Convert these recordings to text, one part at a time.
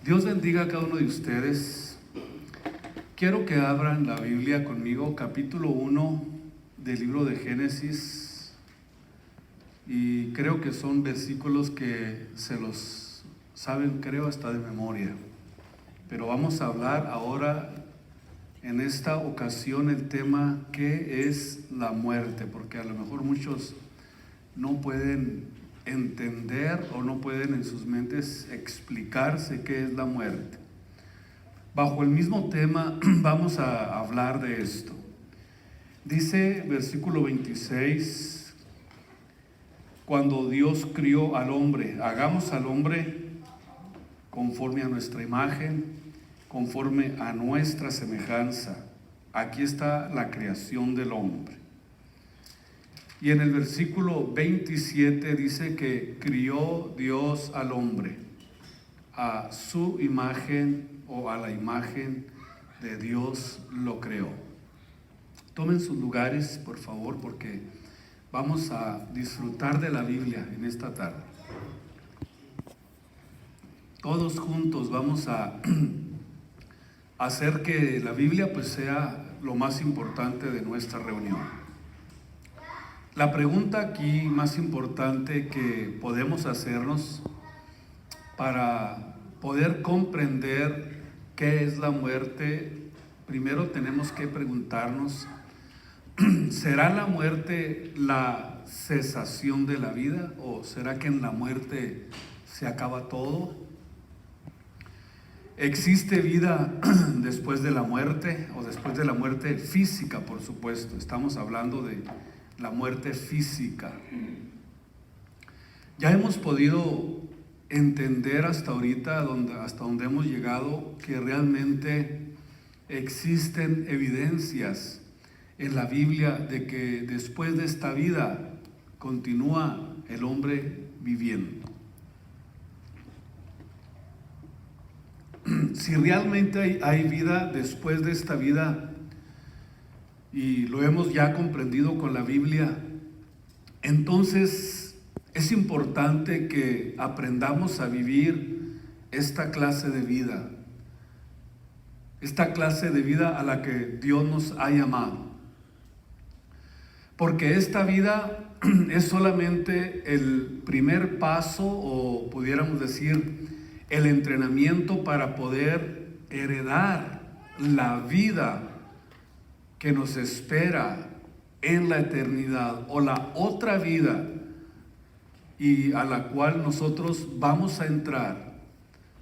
Dios bendiga a cada uno de ustedes. Quiero que abran la Biblia conmigo, capítulo 1 del libro de Génesis. Y creo que son versículos que se los saben, creo, hasta de memoria. Pero vamos a hablar ahora, en esta ocasión, el tema ¿qué es la muerte? Porque a lo mejor muchos no pueden entender o no pueden en sus mentes explicarse qué es la muerte. Bajo el mismo tema vamos a hablar de esto. Dice versículo 26, cuando Dios crió al hombre, hagamos al hombre conforme a nuestra imagen, conforme a nuestra semejanza. Aquí está la creación del hombre. Y en el versículo 27 dice que crió Dios al hombre, a su imagen o a la imagen de Dios lo creó. Tomen sus lugares, por favor, porque vamos a disfrutar de la Biblia en esta tarde. Todos juntos vamos a hacer que la Biblia pues sea lo más importante de nuestra reunión. La pregunta aquí más importante que podemos hacernos para poder comprender qué es la muerte, primero tenemos que preguntarnos, ¿será la muerte la cesación de la vida o será que en la muerte se acaba todo? ¿Existe vida después de la muerte o después de la muerte física, por supuesto? Estamos hablando de la muerte física. Ya hemos podido entender hasta ahorita, hasta donde hemos llegado, que realmente existen evidencias en la Biblia de que después de esta vida continúa el hombre viviendo. Si realmente hay vida después de esta vida, y lo hemos ya comprendido con la Biblia, entonces es importante que aprendamos a vivir esta clase de vida, a la que Dios nos ha llamado. Porque esta vida es solamente el primer paso, o pudiéramos decir, el entrenamiento para poder heredar la vida que nos espera en la eternidad, o la otra vida, y a la cual nosotros vamos a entrar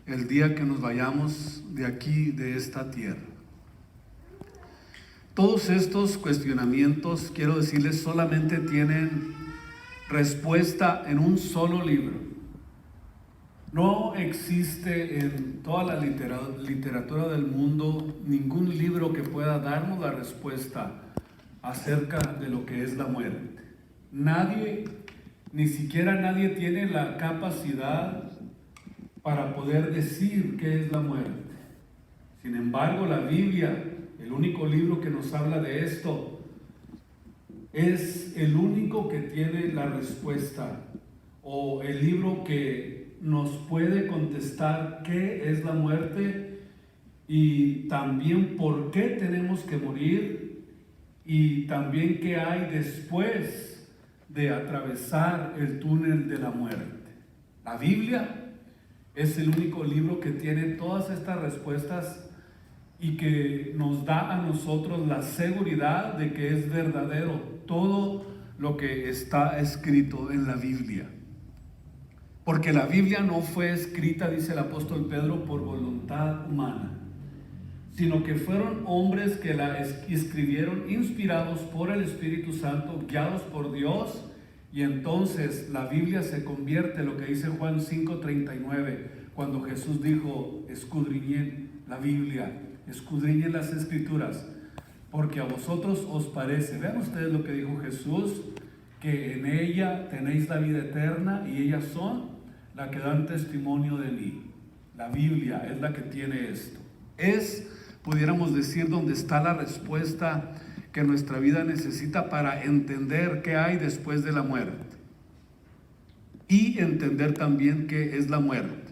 el día que nos vayamos de aquí, de esta tierra. Todos estos cuestionamientos, quiero decirles, solamente tienen respuesta en un solo libro. No existe en toda la literatura del mundo ningún libro que pueda darnos la respuesta acerca de lo que es la muerte. Nadie, ni siquiera nadie tiene la capacidad para poder decir qué es la muerte. Sin embargo, la Biblia, el único libro que nos habla de esto, es el único que tiene la respuesta, o el libro que nos puede contestar qué es la muerte y también por qué tenemos que morir y también qué hay después de atravesar el túnel de la muerte. La Biblia es el único libro que tiene todas estas respuestas y que nos da a nosotros la seguridad de que es verdadero todo lo que está escrito en la Biblia. Porque la Biblia no fue escrita, dice el apóstol Pedro, por voluntad humana, sino que fueron hombres que la escribieron inspirados por el Espíritu Santo, guiados por Dios, y entonces la Biblia se convierte en lo que dice Juan 5:39, cuando Jesús dijo: escudriñen la Biblia, escudriñen las Escrituras, porque a vosotros os parece. Vean ustedes lo que dijo Jesús, que en ella tenéis la vida eterna y ellas son la que dan testimonio de mí. La Biblia es la que tiene esto. Es, pudiéramos decir, donde está la respuesta que nuestra vida necesita para entender qué hay después de la muerte y entender también qué es la muerte.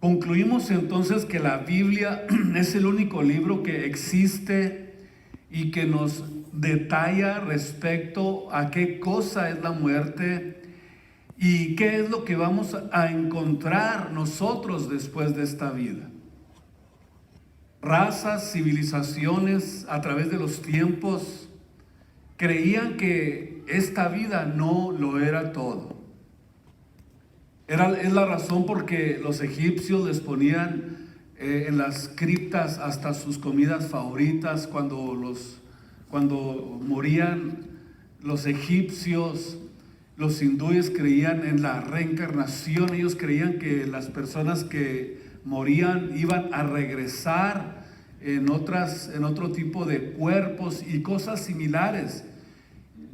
Concluimos entonces que la Biblia es el único libro que existe y que nos detalla respecto a qué cosa es la muerte y qué es lo que vamos a encontrar nosotros después de esta vida. Razas, civilizaciones a través de los tiempos creían que esta vida no lo era todo. Es la razón por que los egipcios les ponían en las criptas hasta sus comidas favoritas cuando morían los egipcios. Los hindúes creían en la reencarnación. Ellos creían que las personas que morían iban a regresar en otro tipo de cuerpos y cosas similares.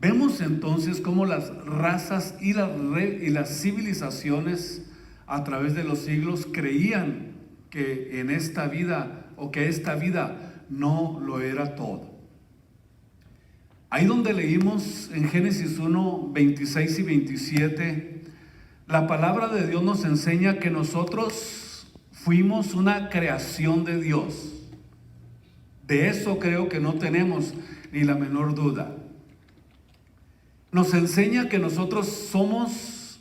Vemos entonces cómo las razas y las civilizaciones a través de los siglos creían que en esta vida o que esta vida no lo era todo. Ahí donde leímos en Génesis 1, 26 y 27, la palabra de Dios nos enseña que nosotros fuimos una creación de Dios. De eso creo que no tenemos ni la menor duda. Nos enseña que nosotros somos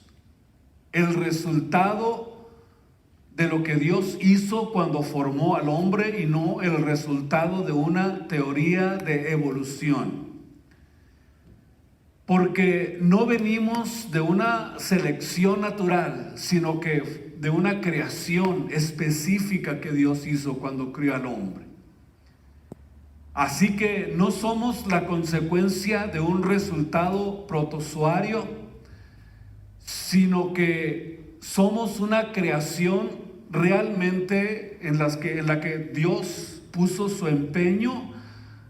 el resultado de lo que Dios hizo cuando formó al hombre y no el resultado de una teoría de evolución. Porque no venimos de una selección natural, sino que de una creación específica que Dios hizo cuando crió al hombre. Así que no somos la consecuencia de un resultado protozoario, sino que somos una creación realmente en la que Dios puso su empeño,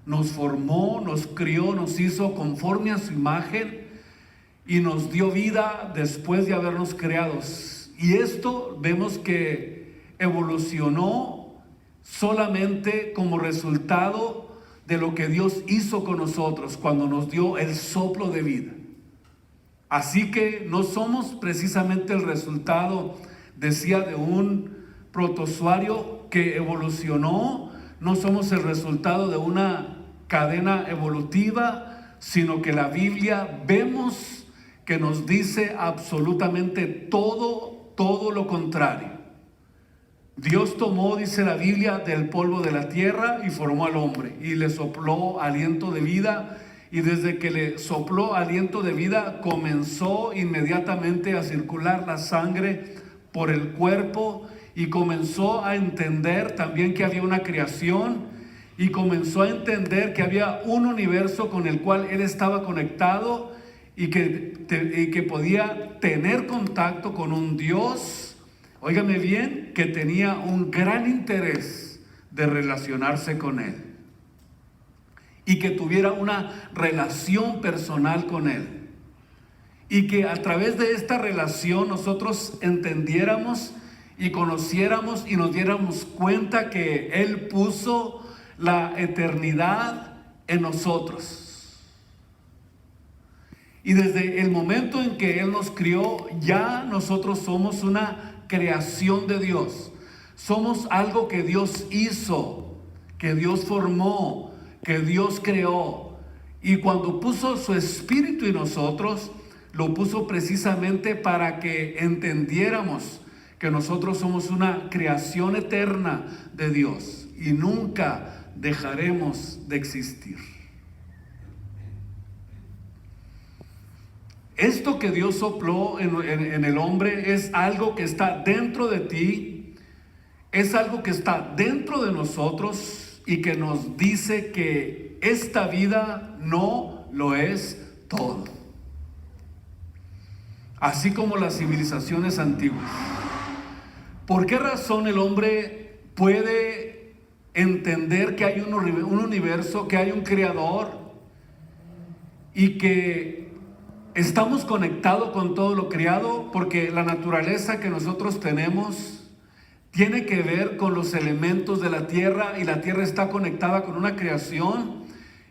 nos formó, nos crió, nos hizo conforme a su imagen y nos dio vida después de habernos creado. Y esto vemos que evolucionó solamente como resultado de lo que Dios hizo con nosotros cuando nos dio el soplo de vida. Así que no somos precisamente el resultado, decía, de un protozoario que evolucionó, no somos el resultado de una cadena evolutiva, sino que la Biblia vemos que nos dice absolutamente todo lo contrario. Dios tomó, dice la Biblia, del polvo de la tierra y formó al hombre y le sopló aliento de vida, y desde que le sopló aliento de vida comenzó inmediatamente a circular la sangre por el cuerpo y comenzó a entender también que había una creación y comenzó a entender que había un universo con el cual él estaba conectado y que podía tener contacto con un Dios. Óigame bien, que tenía un gran interés de relacionarse con él y que tuviera una relación personal con él y que a través de esta relación nosotros entendiéramos y conociéramos y nos diéramos cuenta que él puso la eternidad en nosotros. Y desde el momento en que él nos crió, ya nosotros somos una creación de Dios. Somos algo que Dios hizo, que Dios formó, que Dios creó. Y cuando puso su espíritu en nosotros, lo puso precisamente para que entendiéramos que nosotros somos una creación eterna de Dios y nunca dejaremos de existir. Esto que Dios sopló en el hombre es algo que está dentro de ti, es algo que está dentro de nosotros y que nos dice que esta vida no lo es todo. Así como las civilizaciones antiguas. ¿Por qué razón el hombre puede entender que hay un universo, que hay un creador y que estamos conectados con todo lo creado? Porque la naturaleza que nosotros tenemos tiene que ver con los elementos de la tierra, y la tierra está conectada con una creación,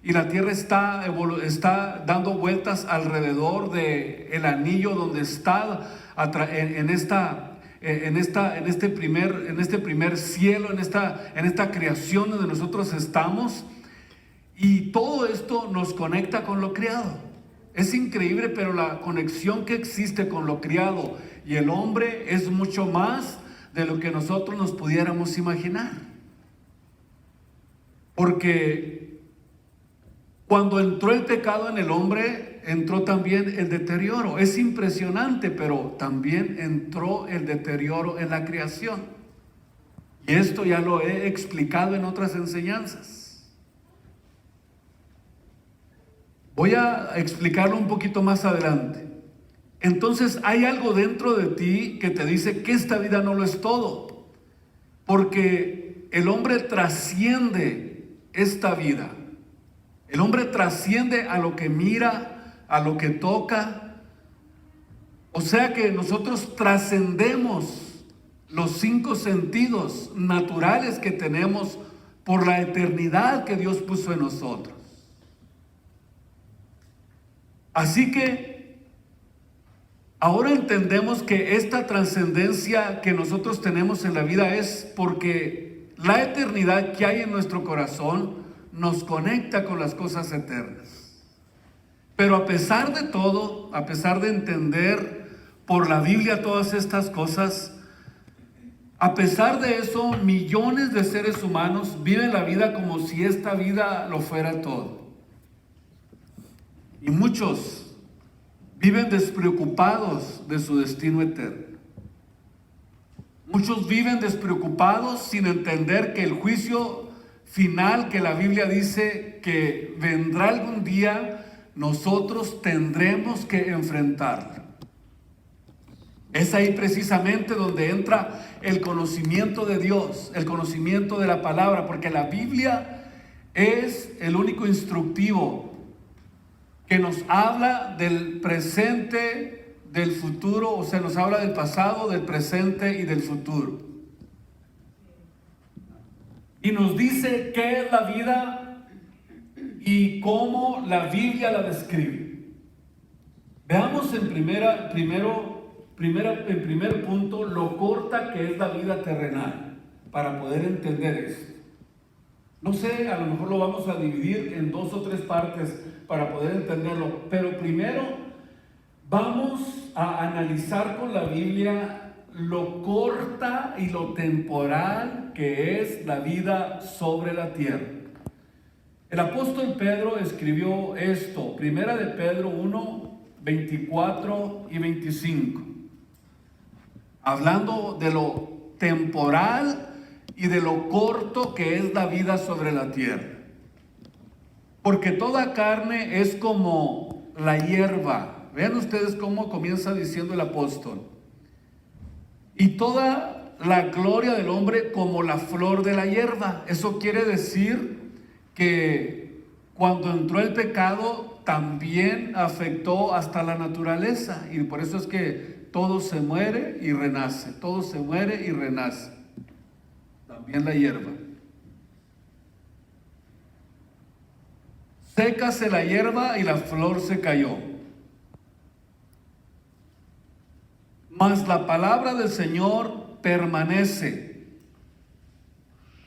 y la tierra está dando vueltas alrededor del anillo donde está en este primer cielo, en esta creación donde nosotros estamos. Y todo esto nos conecta con lo creado. Es increíble, pero la conexión que existe con lo creado y el hombre es mucho más de lo que nosotros nos pudiéramos imaginar. Porque cuando entró el pecado en el hombre, entró también el deterioro. Es impresionante, pero también entró el deterioro en la creación. Y esto ya lo he explicado en otras enseñanzas. Voy a explicarlo un poquito más adelante. Entonces hay algo dentro de ti que te dice que esta vida no lo es todo. Porque el hombre trasciende esta vida. El hombre trasciende a lo que mira, a lo que toca. O sea que nosotros trascendemos los 5 sentidos naturales que tenemos por la eternidad que Dios puso en nosotros. Así que ahora entendemos que esta trascendencia que nosotros tenemos en la vida es porque la eternidad que hay en nuestro corazón nos conecta con las cosas eternas. Pero a pesar de todo, a pesar de entender por la Biblia todas estas cosas, a pesar de eso, millones de seres humanos viven la vida como si esta vida lo fuera todo. Y muchos viven despreocupados de su destino eterno. Muchos viven despreocupados sin entender que el juicio final que la Biblia dice que vendrá algún día, nosotros tendremos que enfrentarlo. Es ahí precisamente donde entra el conocimiento de Dios, el conocimiento de la palabra, porque la Biblia es el único instructivo que nos habla del presente, del futuro, o sea, nos habla del pasado, del presente y del futuro. Y nos dice qué es la vida y cómo la Biblia la describe. Veamos en primer punto lo corta que es la vida terrenal, para poder entender esto. No sé, a lo mejor lo vamos a dividir en 2 o 3 partes para poder entenderlo, pero primero vamos a analizar con la Biblia lo corta y lo temporal que es la vida sobre la tierra. El apóstol Pedro escribió esto, Primera de Pedro 1, 24 y 25, hablando de lo temporal y de lo corto que es la vida sobre la tierra. Porque toda carne es como la hierba. Vean ustedes cómo comienza diciendo el apóstol. Y toda la gloria del hombre como la flor de la hierba. Eso quiere decir que cuando entró el pecado también afectó hasta la naturaleza. Y por eso es que todo se muere y renace. Todo se muere y renace. También la hierba. Sécase la hierba y la flor se cayó. Mas la palabra del Señor permanece.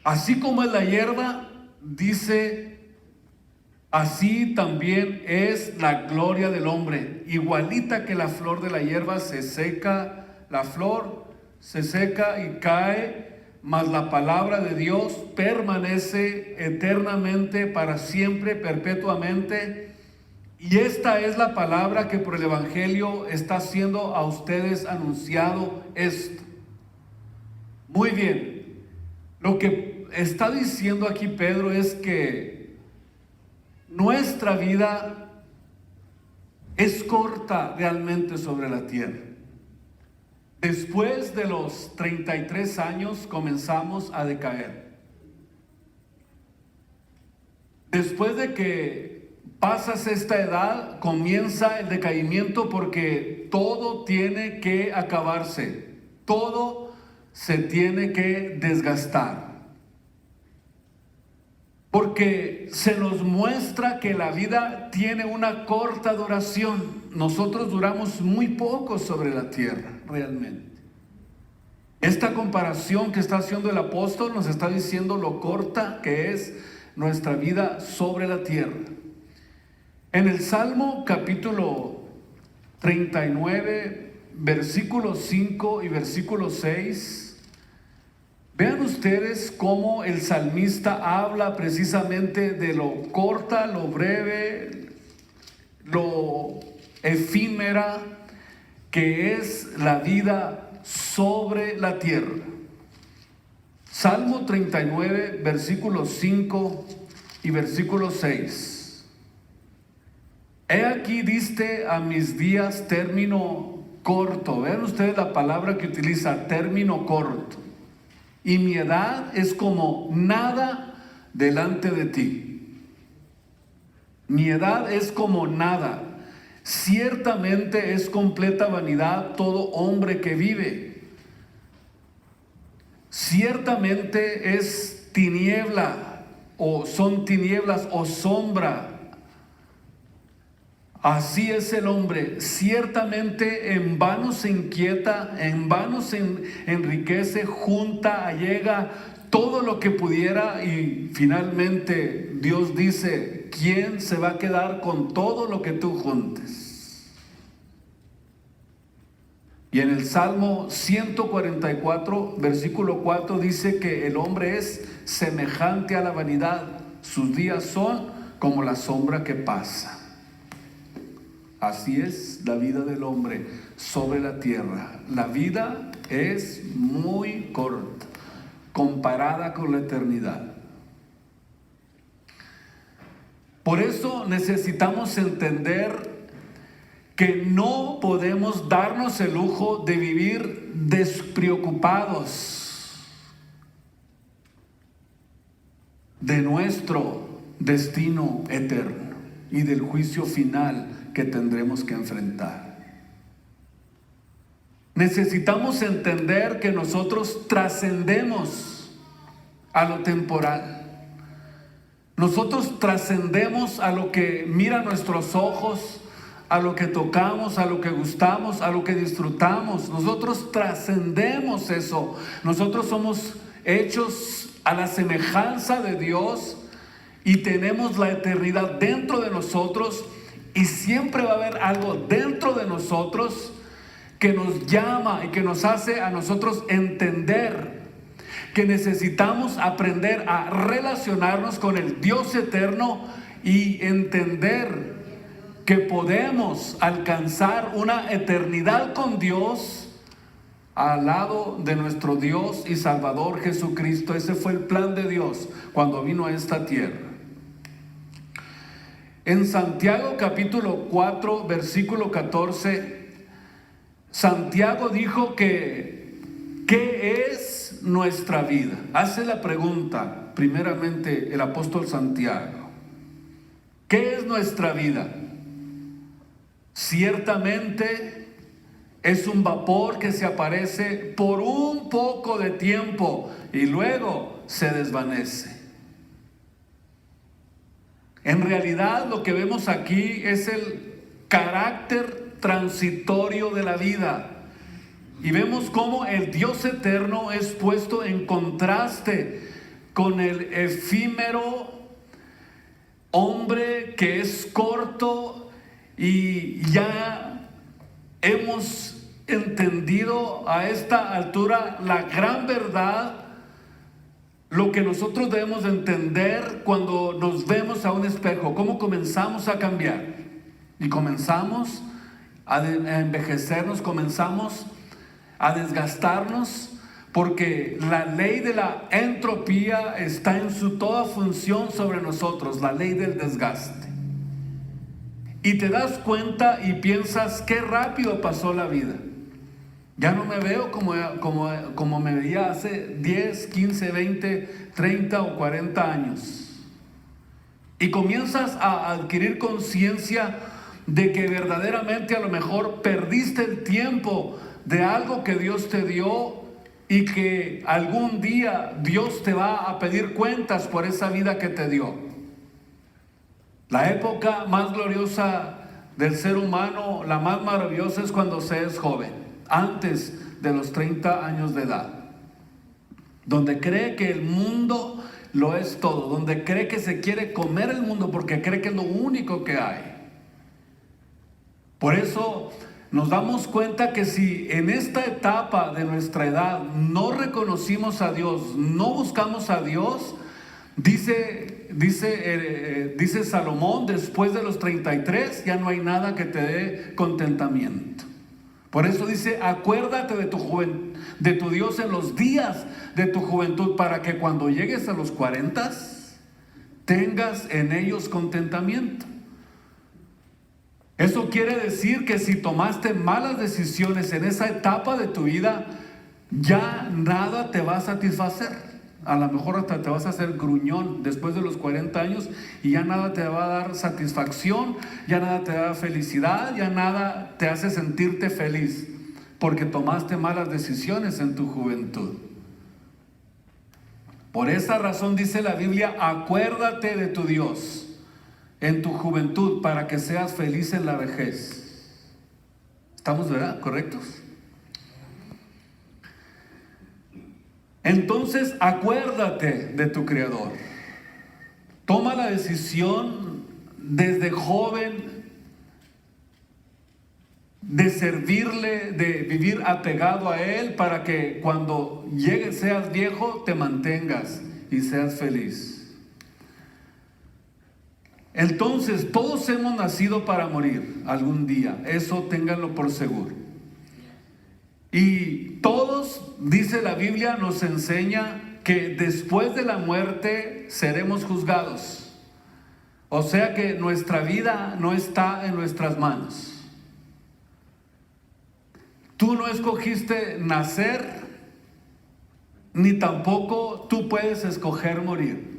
Así como es la hierba, dice, así también es la gloria del hombre. Igualita que la flor de la hierba se seca, la flor se seca y cae, mas la palabra de Dios permanece eternamente, para siempre, perpetuamente. Y esta es la palabra que por el Evangelio está siendo a ustedes anunciado esto. Muy bien. Lo que está diciendo aquí Pedro es que nuestra vida es corta realmente sobre la tierra. Después de los 33 años comenzamos a decaer. Después de que pasas esta edad, comienza el decaimiento, porque todo tiene que acabarse, todo se tiene que desgastar. Porque se nos muestra que la vida tiene una corta duración. Nosotros duramos muy poco sobre la tierra, realmente. Esta comparación que está haciendo el apóstol nos está diciendo lo corta que es nuestra vida sobre la tierra. En el Salmo capítulo 39, versículos 5 y versículo 6, vean ustedes cómo el salmista habla precisamente de lo corta, lo breve, lo efímera que es la vida sobre la tierra. Salmo 39, versículos 5 y versículo 6. He aquí diste a mis días término corto. Vean ustedes la palabra que utiliza, término corto. Y mi edad es como nada delante de ti. Mi edad es como nada. Ciertamente es completa vanidad todo hombre que vive. Ciertamente es tiniebla, o son tinieblas o sombra. Así es el hombre. Ciertamente en vano se inquieta, en vano se enriquece, junta, allega todo lo que pudiera, y finalmente Dios dice: ¿quién se va a quedar con todo lo que tú juntes? Y en el Salmo 144, versículo 4 dice que el hombre es semejante a la vanidad. Sus días son como la sombra que pasa. Así es la vida del hombre sobre la tierra. La vida es muy corta comparada con la eternidad. Por eso necesitamos entender que no podemos darnos el lujo de vivir despreocupados de nuestro destino eterno y del juicio final que tendremos que enfrentar. Necesitamos entender que nosotros trascendemos a lo temporal. Nosotros trascendemos a lo que miran nuestros ojos, a lo que tocamos, a lo que gustamos, a lo que disfrutamos. Nosotros trascendemos eso. Nosotros somos hechos a la semejanza de Dios y tenemos la eternidad dentro de nosotros, y siempre va a haber algo dentro de nosotros que nos llama y que nos hace a nosotros entender que necesitamos aprender a relacionarnos con el Dios eterno y entender que podemos alcanzar una eternidad con Dios al lado de nuestro Dios y Salvador Jesucristo. Ese fue el plan de Dios cuando vino a esta tierra. En Santiago capítulo 4, versículo 14, Santiago dijo que ¿qué es nuestra vida? Hace la pregunta primeramente el apóstol Santiago. ¿Qué es nuestra vida? Ciertamente es un vapor que se aparece por un poco de tiempo y luego se desvanece. En realidad lo que vemos aquí es el carácter transitorio de la vida. Y vemos cómo el Dios eterno es puesto en contraste con el efímero hombre que es corto, y ya hemos entendido a esta altura la gran verdad. Lo que nosotros debemos entender cuando nos vemos a un espejo, cómo comenzamos a cambiar y comenzamos a envejecernos, comenzamos a desgastarnos, porque la ley de la entropía está en su toda función sobre nosotros, la ley del desgaste. Y te das cuenta y piensas qué rápido pasó la vida. Ya no me veo como me veía hace 10, 15, 20, 30 o 40 años. Y comienzas a adquirir conciencia de que verdaderamente a lo mejor perdiste el tiempo de algo que Dios te dio, y que algún día Dios te va a pedir cuentas por esa vida que te dio. La época más gloriosa del ser humano, la más maravillosa, es cuando se es joven. Antes de los 30 años de edad, donde cree que el mundo lo es todo, donde cree que se quiere comer el mundo porque cree que es lo único que hay. Por eso nos damos cuenta que si en esta etapa de nuestra edad no reconocimos a Dios, no buscamos a Dios, dice Salomón, después de los 33 ya no hay nada que te dé contentamiento. Por eso dice, acuérdate de tu Dios en los días de tu juventud, para que cuando llegues a los 40 tengas en ellos contentamiento. Eso quiere decir que si tomaste malas decisiones en esa etapa de tu vida, ya nada te va a satisfacer. A lo mejor hasta te vas a hacer gruñón después de los 40 años y ya nada te va a dar satisfacción, ya nada te da felicidad, ya nada te hace sentirte feliz, porque tomaste malas decisiones en tu juventud. Por esa razón dice la Biblia, acuérdate de tu Dios en tu juventud para que seas feliz en la vejez. ¿Estamos, verdad? ¿Correctos? Entonces acuérdate de tu Creador. Toma la decisión desde joven de servirle, de vivir apegado a Él, para que cuando llegues, seas viejo, te mantengas y seas feliz. Entonces, todos hemos nacido para morir algún día, eso ténganlo por seguro. Y todos, dice la Biblia, nos enseña que después de la muerte seremos juzgados. O sea que nuestra vida no está en nuestras manos. Tú no escogiste nacer, ni tampoco tú puedes escoger morir.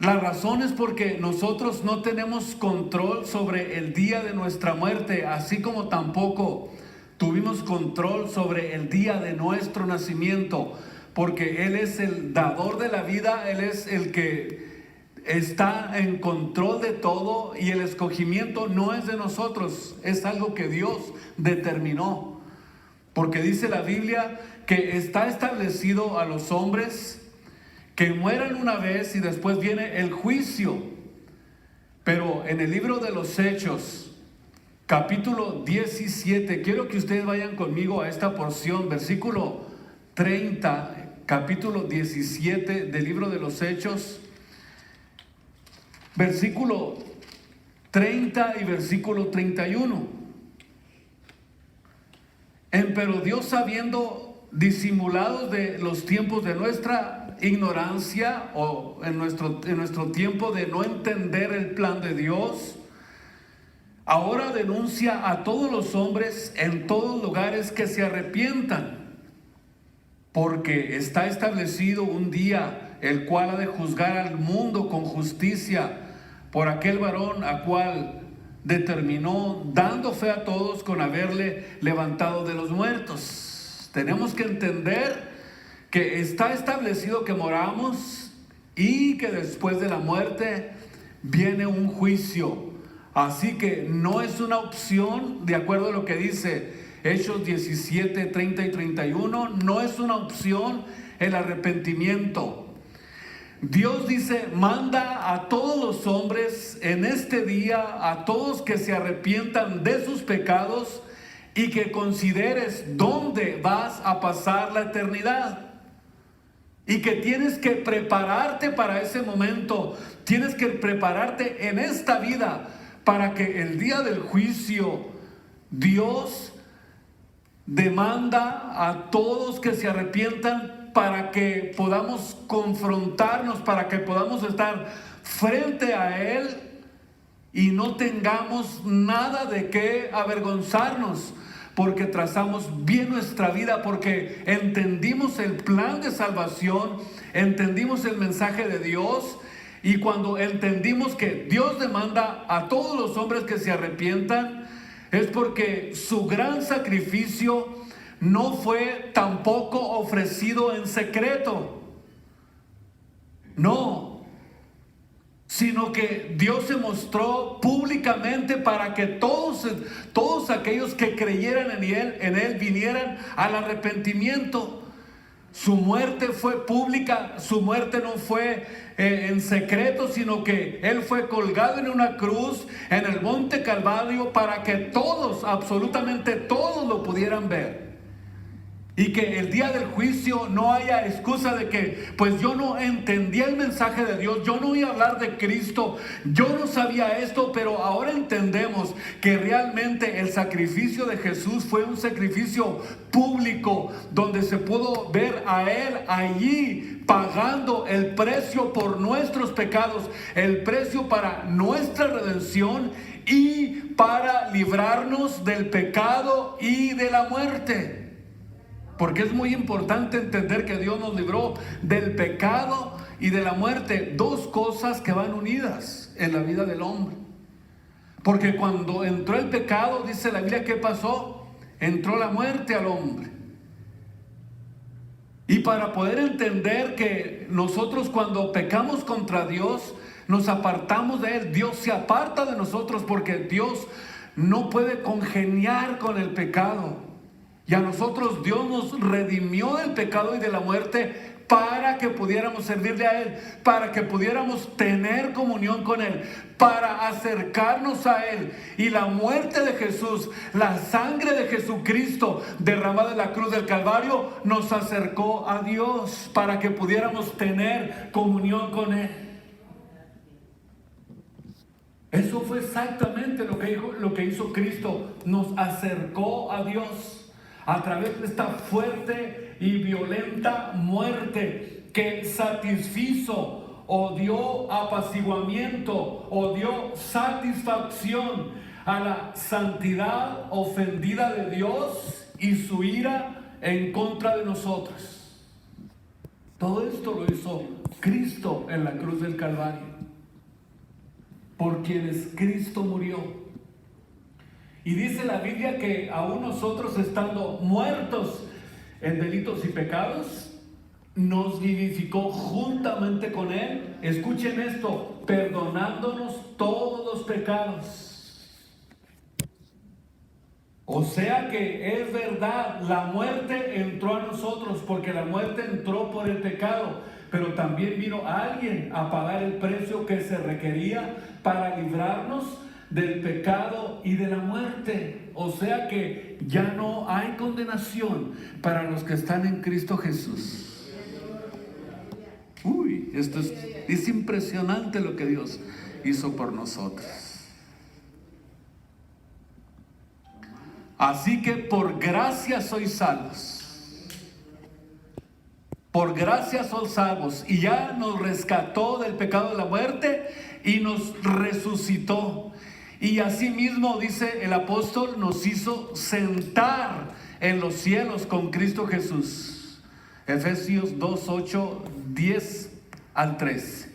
La razón es porque nosotros no tenemos control sobre el día de nuestra muerte, así como tampoco tuvimos control sobre el día de nuestro nacimiento, porque Él es el dador de la vida, Él es el que está en control de todo, y el escogimiento no es de nosotros, es algo que Dios determinó. Porque dice la Biblia que está establecido a los hombres que mueran una vez y después viene el juicio. Pero en el libro de los Hechos, capítulo 17, quiero que ustedes vayan conmigo a esta porción, versículo 30, capítulo 17 del libro de los Hechos, versículo 30 y versículo 31. Pero Dios, habiendo disimulado de los tiempos de nuestra ignorancia, o en nuestro tiempo de no entender el plan de Dios, ahora denuncia a todos los hombres en todos lugares que se arrepientan, porque está establecido un día el cual ha de juzgar al mundo con justicia por aquel varón a cual determinó, dando fe a todos con haberle levantado de los muertos. Tenemos que entender que está establecido que moramos y que después de la muerte viene un juicio. Así que no es una opción, de acuerdo a lo que dice Hechos 17, 30 y 31, no es una opción el arrepentimiento. Dios dice, manda a todos los hombres en este día, a todos que se arrepientan de sus pecados y que consideres dónde vas a pasar la eternidad. Y que tienes que prepararte para ese momento, tienes que prepararte en esta vida para que el día del juicio Dios demanda a todos que se arrepientan, para que podamos confrontarnos, para que podamos estar frente a Él y no tengamos nada de qué avergonzarnos, porque trazamos bien nuestra vida, porque entendimos el plan de salvación, entendimos el mensaje de Dios. Y cuando entendimos que Dios demanda a todos los hombres que se arrepientan, es porque su gran sacrificio no fue tampoco ofrecido en secreto. No, sino que Dios se mostró públicamente para que todos aquellos que creyeran en él vinieran al arrepentimiento. Su muerte fue pública, su muerte no fue en secreto, sino que Él fue colgado en una cruz en el monte Calvario para que todos, absolutamente todos lo pudieran ver. Y que el día del juicio no haya excusa de que, pues yo no entendía el mensaje de Dios, yo no iba a hablar de Cristo, yo no sabía esto, pero ahora entendemos que realmente el sacrificio de Jesús fue un sacrificio público, donde se pudo ver a Él allí pagando el precio por nuestros pecados, el precio para nuestra redención y para librarnos del pecado y de la muerte. Porque es muy importante entender que Dios nos libró del pecado y de la muerte. Dos cosas que van unidas en la vida del hombre. Porque cuando entró el pecado, dice la Biblia, ¿qué pasó? Entró la muerte al hombre. Y para poder entender que nosotros cuando pecamos contra Dios, nos apartamos de Él. Dios se aparta de nosotros porque Dios no puede congeniar con el pecado. Y a nosotros Dios nos redimió del pecado y de la muerte para que pudiéramos servirle a Él, para que pudiéramos tener comunión con Él, para acercarnos a Él. Y la muerte de Jesús, la sangre de Jesucristo derramada en la cruz del Calvario, nos acercó a Dios para que pudiéramos tener comunión con Él. Eso fue exactamente lo que hizo Cristo, nos acercó a Dios a través de esta fuerte y violenta muerte que satisfizo o dio apaciguamiento o dio satisfacción a la santidad ofendida de Dios y su ira en contra de nosotros. Todo esto lo hizo Cristo en la cruz del Calvario, por quienes Cristo murió. Y dice la Biblia que aún nosotros, estando muertos en delitos y pecados, nos vivificó juntamente con Él. Escuchen esto, perdonándonos todos los pecados. O sea que es verdad, la muerte entró a nosotros porque la muerte entró por el pecado, pero también vino alguien a pagar el precio que se requería para librarnos del pecado y de la muerte. O sea que ya no hay condenación para los que están en Cristo Jesús. Uy, esto es impresionante lo que Dios hizo por nosotros. Así que por gracia sois salvos. Por gracia sois salvos. Y ya nos rescató del pecado de la muerte y nos resucitó. Y asimismo, dice el apóstol, nos hizo sentar en los cielos con Cristo Jesús. Efesios 2, 8, 10 al 13.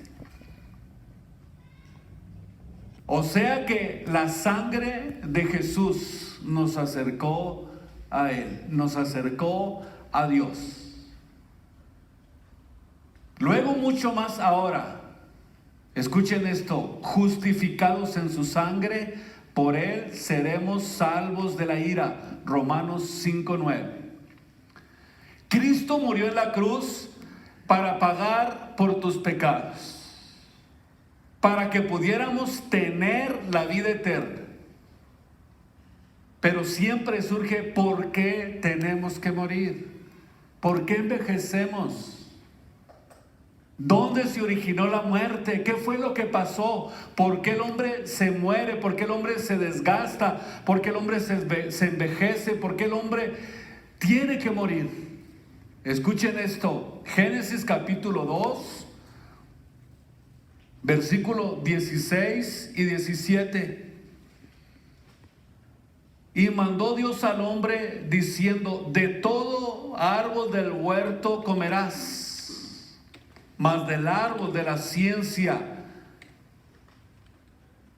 O sea que la sangre de Jesús nos acercó a Él, nos acercó a Dios. Luego mucho más ahora. Escuchen esto, justificados en su sangre, por Él seremos salvos de la ira. Romanos 5:9. Cristo murió en la cruz para pagar por tus pecados, para que pudiéramos tener la vida eterna. Pero siempre surge, ¿por qué tenemos que morir? ¿Por qué envejecemos? ¿Dónde se originó la muerte? ¿Qué fue lo que pasó? ¿Por qué el hombre se muere? ¿Por qué el hombre se desgasta? ¿Por qué el hombre se envejece? ¿Por qué el hombre tiene que morir? Escuchen esto, Génesis capítulo 2, versículo 16 y 17. Y mandó Dios al hombre diciendo: de todo árbol del huerto comerás, mas del árbol de la ciencia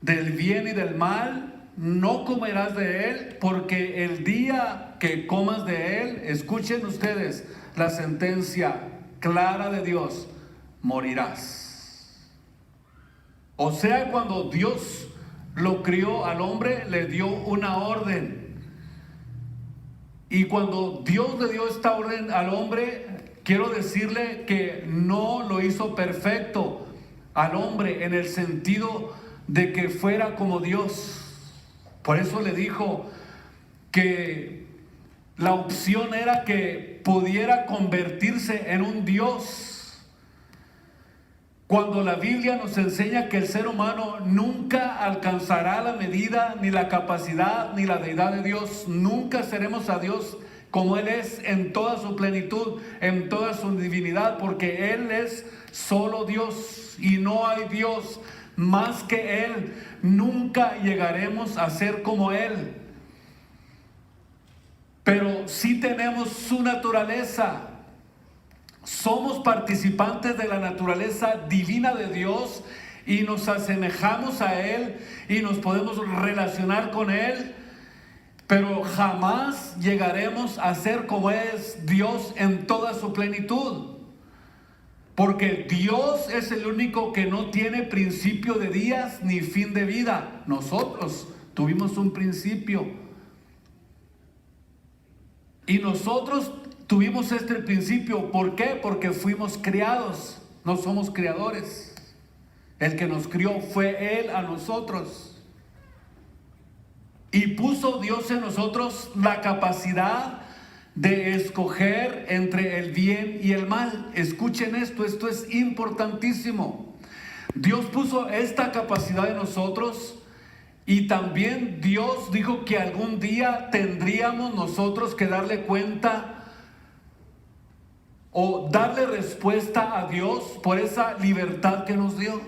del bien y del mal no comerás de él, porque el día que comas de él, escuchen ustedes la sentencia clara de Dios, morirás. O sea, cuando Dios lo crió al hombre, le dio una orden. Y cuando Dios le dio esta orden al hombre, quiero decirle que no lo hizo perfecto al hombre en el sentido de que fuera como Dios. Por eso le dijo que la opción era que pudiera convertirse en un Dios. Cuando la Biblia nos enseña que el ser humano nunca alcanzará la medida, ni la capacidad, ni la deidad de Dios, nunca seremos a Dios como Él es en toda su plenitud, en toda su divinidad, porque Él es solo Dios y no hay Dios más que Él. Nunca llegaremos a ser como Él, pero sí tenemos su naturaleza. Somos participantes de la naturaleza divina de Dios y nos asemejamos a Él y nos podemos relacionar con Él, pero jamás llegaremos a ser como es Dios en toda su plenitud, porque Dios es el único que no tiene principio de días ni fin de vida. Nosotros tuvimos un principio y nosotros tuvimos este principio. ¿Por qué? Porque fuimos criados, no somos criadores. El que nos crió fue Él a nosotros. Y puso Dios en nosotros la capacidad de escoger entre el bien y el mal. Escuchen esto es importantísimo. Dios puso esta capacidad en nosotros. Y también Dios dijo que algún día tendríamos nosotros que darle cuenta o darle respuesta a Dios por esa libertad que nos dio.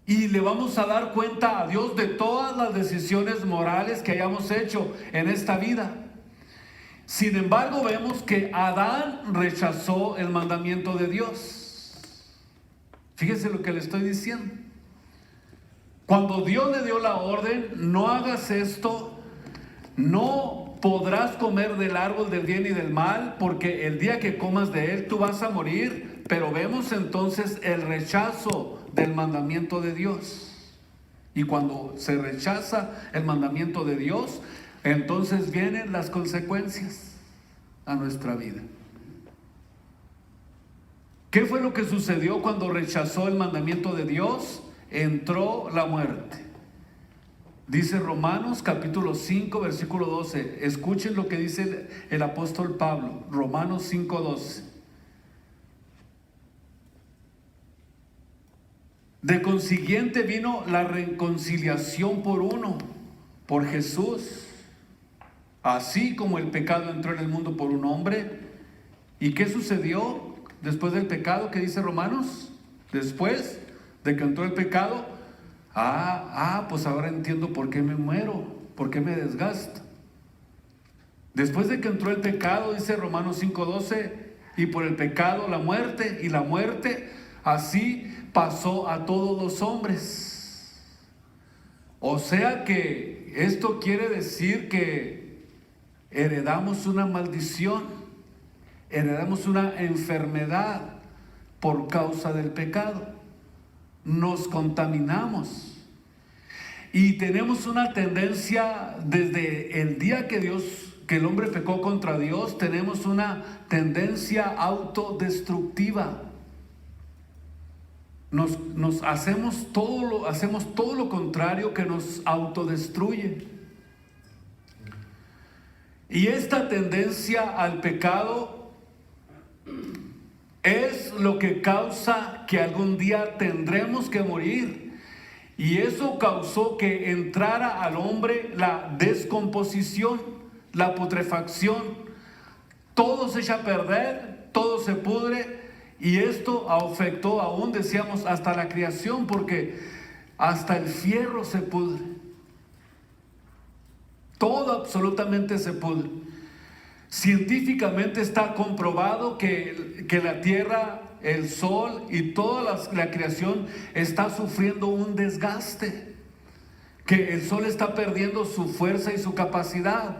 Y le vamos a dar cuenta a Dios de todas las decisiones morales que hayamos hecho en esta vida. Sin embargo, vemos que Adán rechazó el mandamiento de Dios. Fíjese lo que le estoy diciendo. Cuando Dios le dio la orden, no hagas esto, no podrás comer del árbol del bien y del mal, porque el día que comas de él tú vas a morir. Pero vemos entonces el rechazo del mandamiento de Dios. Y cuando se rechaza el mandamiento de Dios, entonces vienen las consecuencias a nuestra vida. ¿Qué fue lo que sucedió cuando rechazó el mandamiento de Dios? Entró la muerte. Dice Romanos capítulo 5 versículo 12. Escuchen lo que dice el apóstol Pablo. Romanos 5:12. De consiguiente vino la reconciliación por uno, por Jesús. Así como el pecado entró en el mundo por un hombre. ¿Y qué sucedió después del pecado? ¿Qué dice Romanos? Después de que entró el pecado, pues ahora entiendo por qué me muero, por qué me desgasto. Después de que entró el pecado, dice Romanos 5:12, y por el pecado la muerte, y la muerte así pasó a todos los hombres. O sea que esto quiere decir que heredamos una maldición, heredamos una enfermedad por causa del pecado. Nos contaminamos y tenemos una tendencia desde el día que el hombre pecó contra Dios, tenemos una tendencia autodestructiva. Nos hacemos todo lo contrario, que nos autodestruye. Y esta tendencia al pecado es lo que causa que algún día tendremos que morir. Y eso causó que entrara al hombre la descomposición, la putrefacción. Todo se echa a perder, todo se pudre. Y esto afectó aún, decíamos, hasta la creación, porque hasta el fierro se pudre. Todo absolutamente se pudre. Científicamente está comprobado que la tierra, el sol y toda la creación está sufriendo un desgaste, que el sol está perdiendo su fuerza y su capacidad,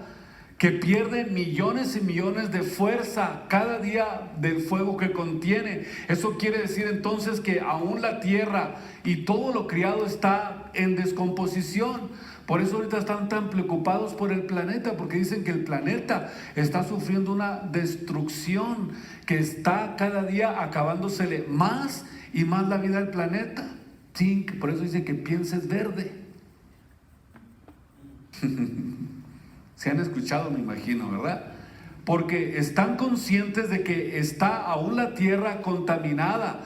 que pierde millones y millones de fuerza cada día del fuego que contiene. Eso quiere decir entonces que aún la tierra y todo lo criado está en descomposición. Por eso ahorita están tan preocupados por el planeta, porque dicen que el planeta está sufriendo una destrucción que está cada día acabándosele más y más la vida del planeta. Sí, por eso dice que pienses verde. Se han escuchado, me imagino, ¿verdad? Porque están conscientes de que está aún la tierra contaminada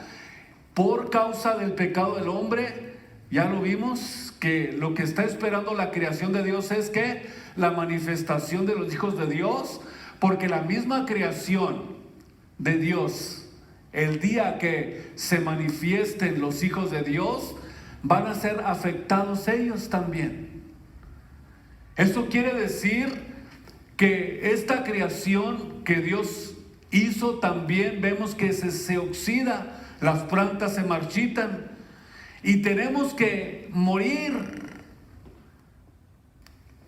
por causa del pecado del hombre. Ya lo vimos, que lo que está esperando la creación de Dios es que la manifestación de los hijos de Dios, porque la misma creación de Dios, el día que se manifiesten los hijos de Dios, van a ser afectados ellos también. Esto quiere decir que esta creación que Dios hizo también vemos que se oxida, las plantas se marchitan y tenemos que morir.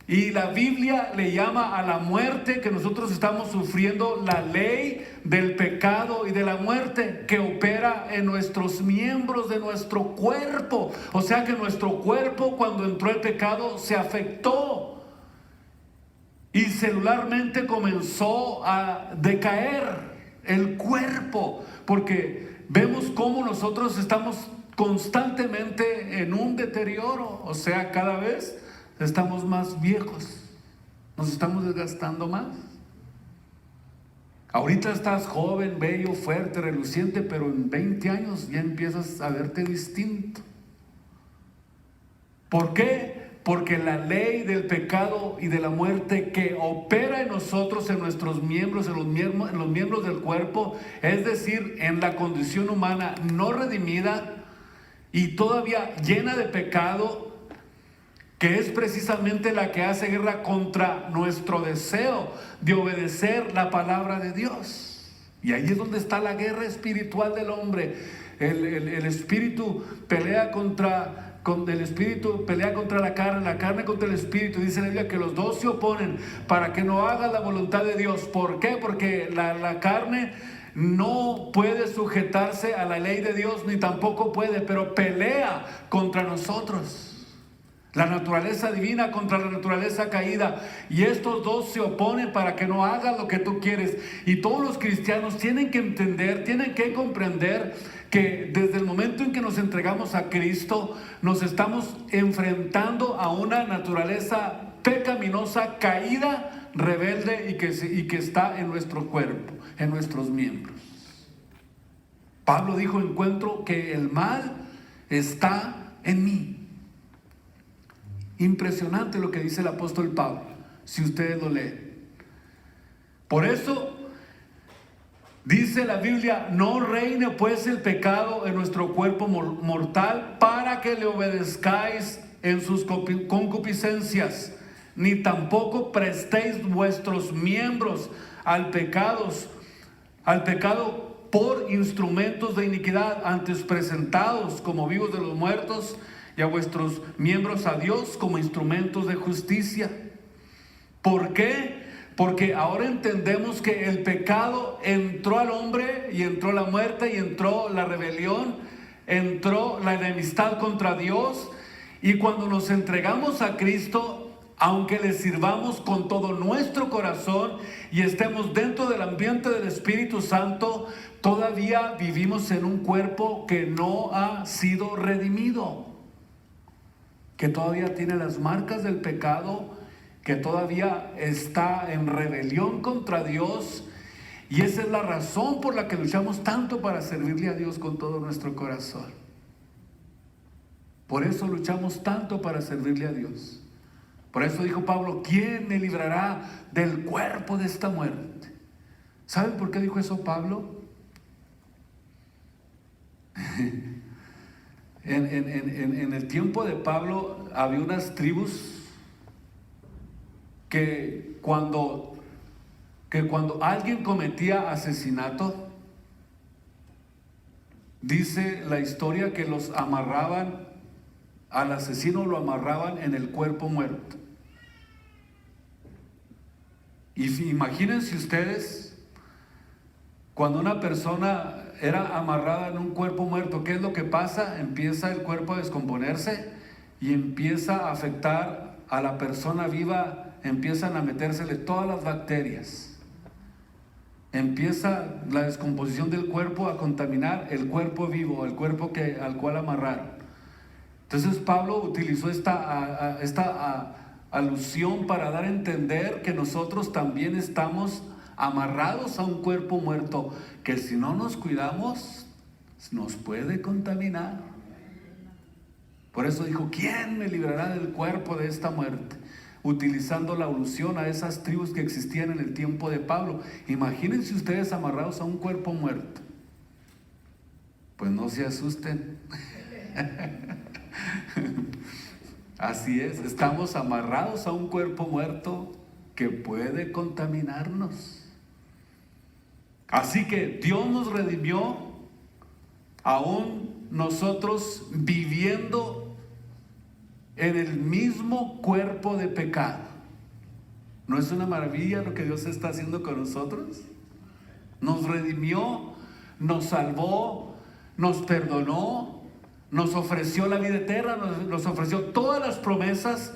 Y la Biblia le llama a la muerte que nosotros estamos sufriendo la ley del pecado y de la muerte que opera en nuestros miembros de nuestro cuerpo. O sea que nuestro cuerpo, cuando entró el pecado, se afectó y celularmente comenzó a decaer el cuerpo, porque vemos cómo nosotros estamos constantemente en un deterioro. O sea, cada vez estamos más viejos, nos estamos desgastando más. Ahorita estás joven, bello, fuerte, reluciente, pero en 20 años ya empiezas a verte distinto. ¿Por qué? Porque la ley del pecado y de la muerte que opera en nosotros, en nuestros miembros, en los miembros del cuerpo, es decir, en la condición humana no redimida y todavía llena de pecado, que es precisamente la que hace guerra contra nuestro deseo de obedecer la palabra de Dios. Y ahí es donde está la guerra espiritual del hombre. El espíritu pelea contra el espíritu, pelea contra la carne contra el espíritu. Dice la Biblia que los dos se oponen para que no haga la voluntad de Dios. ¿Por qué? Porque la carne no puede sujetarse a la ley de Dios, ni tampoco puede, pero pelea contra nosotros. La naturaleza divina contra la naturaleza caída. Y estos dos se oponen para que no hagas lo que tú quieres. Y todos los cristianos tienen que entender, tienen que comprender que desde el momento en que nos entregamos a Cristo, nos estamos enfrentando a una naturaleza pecaminosa, caída, rebelde y que está en nuestro cuerpo, en nuestros miembros. Pablo dijo: encuentro que el mal está en mí. Impresionante lo que dice el apóstol Pablo, si ustedes lo leen. Por eso dice la Biblia: no reine pues el pecado en nuestro cuerpo mortal, para que le obedezcáis en sus concupiscencias, ni tampoco prestéis vuestros miembros al pecado por instrumentos de iniquidad, antes presentados como vivos de los muertos, y a vuestros miembros a Dios como instrumentos de justicia. ¿Por qué? Porque ahora entendemos que el pecado entró al hombre, y entró la muerte, y entró la rebelión, entró la enemistad contra Dios. Y cuando nos entregamos a Cristo, aunque le sirvamos con todo nuestro corazón y estemos dentro del ambiente del Espíritu Santo, todavía vivimos en un cuerpo que no ha sido redimido, que todavía tiene las marcas del pecado, que todavía está en rebelión contra Dios. Y esa es la razón por la que luchamos tanto para servirle a Dios con todo nuestro corazón. Por eso luchamos tanto para servirle a Dios. Por eso dijo Pablo: ¿quién me librará del cuerpo de esta muerte? ¿Saben por qué dijo eso Pablo? En el tiempo de Pablo había unas tribus que cuando alguien cometía asesinato, dice la historia que los amarraban, al asesino lo amarraban en el cuerpo muerto. Y imagínense ustedes, cuando una persona era amarrada en un cuerpo muerto, ¿qué es lo que pasa? Empieza el cuerpo a descomponerse y empieza a afectar a la persona viva, empiezan a metérsele todas las bacterias. Empieza la descomposición del cuerpo a contaminar el cuerpo vivo, el cuerpo al cual amarraron. Entonces Pablo utilizó esta alusión para dar a entender que nosotros también estamos amarrados a un cuerpo muerto, que si no nos cuidamos nos puede contaminar. Por eso dijo: ¿quién me librará del cuerpo de esta muerte? Utilizando la alusión a esas tribus que existían en el tiempo de Pablo. Imagínense ustedes amarrados a un cuerpo muerto. Pues no se asusten. Así es, estamos amarrados a un cuerpo muerto que puede contaminarnos. Así que Dios nos redimió, aún nosotros viviendo en el mismo cuerpo de pecado. ¿No es una maravilla lo que Dios está haciendo con nosotros? Nos redimió, nos salvó, nos perdonó, nos ofreció la vida eterna, nos ofreció todas las promesas,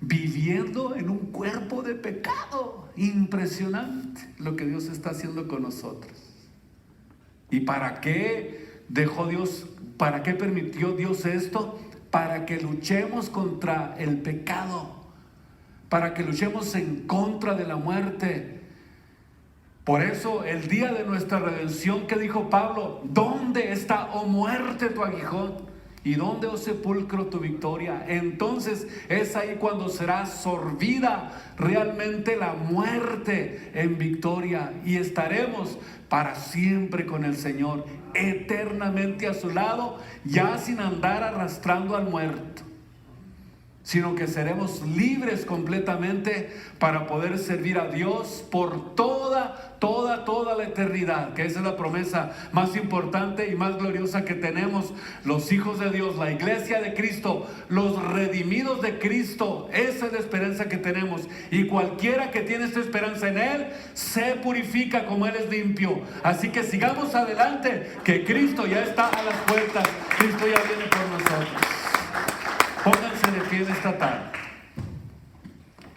viviendo en un cuerpo de pecado. Impresionante lo que Dios está haciendo con nosotros. ¿Y para qué dejó Dios, para qué permitió Dios esto? Para que luchemos contra el pecado, para que luchemos en contra de la muerte. Por eso el día de nuestra redención, ¿qué dijo Pablo? ¿Dónde está, oh muerte, tu aguijón? ¿Y dónde, oh sepulcro, tu victoria? Entonces es ahí cuando será sorbida realmente la muerte en victoria, y estaremos para siempre con el Señor, eternamente a su lado, ya sin andar arrastrando al muerto, sino que seremos libres completamente para poder servir a Dios por toda la eternidad, que esa es la promesa más importante y más gloriosa que tenemos los hijos de Dios, la iglesia de Cristo, los redimidos de Cristo. Esa es la esperanza que tenemos, y cualquiera que tiene esta esperanza en Él se purifica como Él es limpio. Así que sigamos adelante, que Cristo ya está a las puertas, Cristo ya viene por nosotros. Pónganse de pie en esta tarde.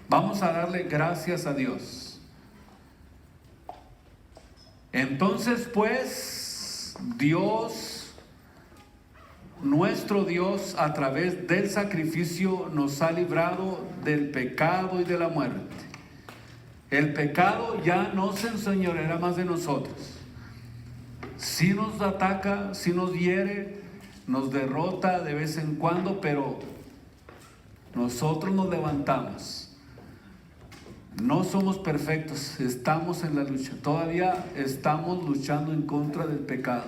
Vamos a darle gracias a Dios. Entonces, pues, Dios, nuestro Dios, a través del sacrificio nos ha librado del pecado y de la muerte. El pecado ya no se enseñoreará más de nosotros. Sí nos ataca, sí nos hiere, nos derrota de vez en cuando, pero nosotros nos levantamos. No somos perfectos, estamos en la lucha, todavía estamos luchando en contra del pecado.